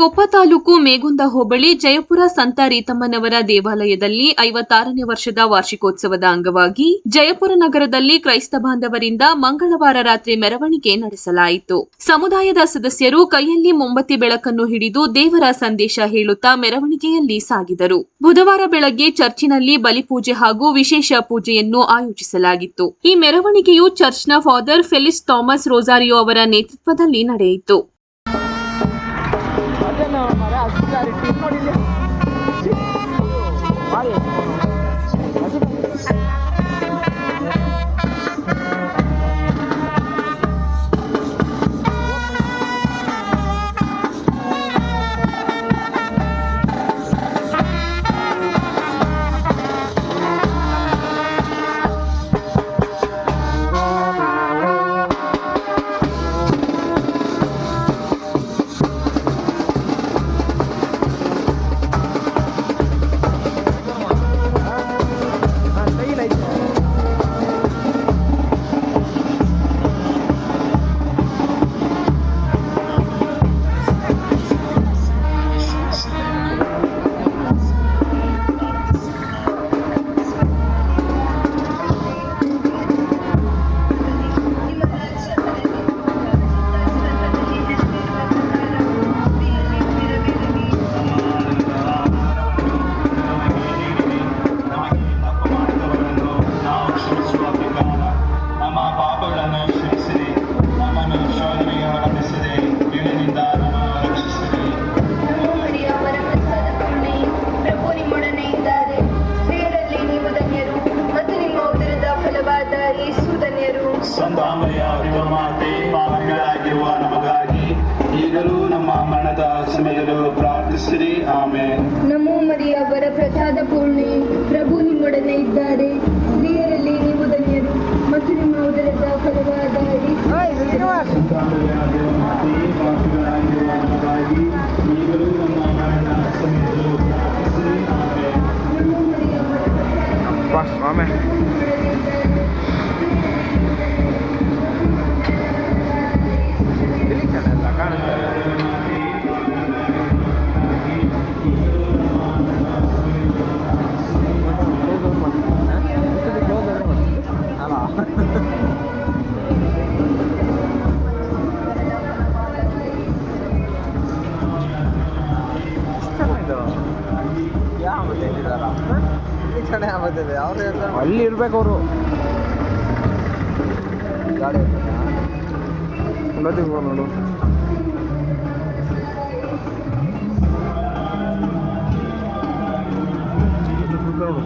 ಕೊಪ್ಪ ತಾಲೂಕು ಮೇಗುಂದ ಹೋಬಳಿ ಜಯಪುರ ಸಂತ ರೀತಮ್ಮನವರ ದೇವಾಲಯದಲ್ಲಿ 56ನೇ ವರ್ಷದ ವಾರ್ಷಿಕೋತ್ಸವದ ಅಂಗವಾಗಿ ಜಯಪುರ ನಗರದಲ್ಲಿ ಕ್ರೈಸ್ತ ಬಾಂಧವರಿಂದ ಮಂಗಳವಾರ ರಾತ್ರಿ ಮೆರವಣಿಗೆ ನಡೆಸಲಾಯಿತು. ಸಮುದಾಯದ ಸದಸ್ಯರು ಕೈಯಲ್ಲಿ ಮೊಂಬತ್ತಿ ಬೆಳಕನ್ನು ಹಿಡಿದು ದೇವರ ಸಂದೇಶ ಹೇಳುತ್ತಾ ಮೆರವಣಿಗೆಯಲ್ಲಿ ಸಾಗಿದರು. ಬುಧವಾರ ಬೆಳಗ್ಗೆ ಚರ್ಚಿನಲ್ಲಿ ಬಲಿಪೂಜೆ ಹಾಗೂ ವಿಶೇಷ ಪೂಜೆಯನ್ನು ಆಯೋಜಿಸಲಾಗಿತ್ತು. ಈ ಮೆರವಣಿಗೆಯು ಚರ್ಚ್ನ ಫಾದರ್ ಫೆಲಿಕ್ಸ್ ಥಾಮಸ್ ರೋಸಾರಿಯೋ ಅವರ ನೇತೃತ್ವದಲ್ಲಿ ನಡೆಯಿತು. ಪಾಪಿಗಳಾಗಿರುವ ನಮಗಾಗಿ ಈಗಲೂ ನಮ್ಮ ಮರಣದ ಸಮಯದಲ್ಲೂ ಪ್ರಾರ್ಥಿಸಿರಿ. ಆಮೆನ್. ನಮೋ ಮರಿಯ ವರ ಪ್ರಸಾದ ಪೂರ್ಣೆ, ಪ್ರಭು ನಿಮ್ಮೊಡನೆ ಇದ್ದಾರೆ. ಸ್ತ್ರೀಯರಲ್ಲಿ ನೀವು ಧನ್ಯರು ಮತ್ತು ನಿಮ್ಮ ಉದರದ ಫಲವಾದ ಪಾಪಿಗಳಾಗಿರುವ ನಮಗಾಗಿ ಈಗಲೂ ನಮ್ಮ ಮರಣದ ಸಮಯದಲ್ಲೂ ಪ್ರಾರ್ಥಿಸಿರಿ. ಆಮೆನ್. ನಮೋ ಮರಿಯ ವರ ಅಲ್ಲಿ ಇರ್ಬೇಕು ಅವರು ಗಾಡಿ ನೋಡು.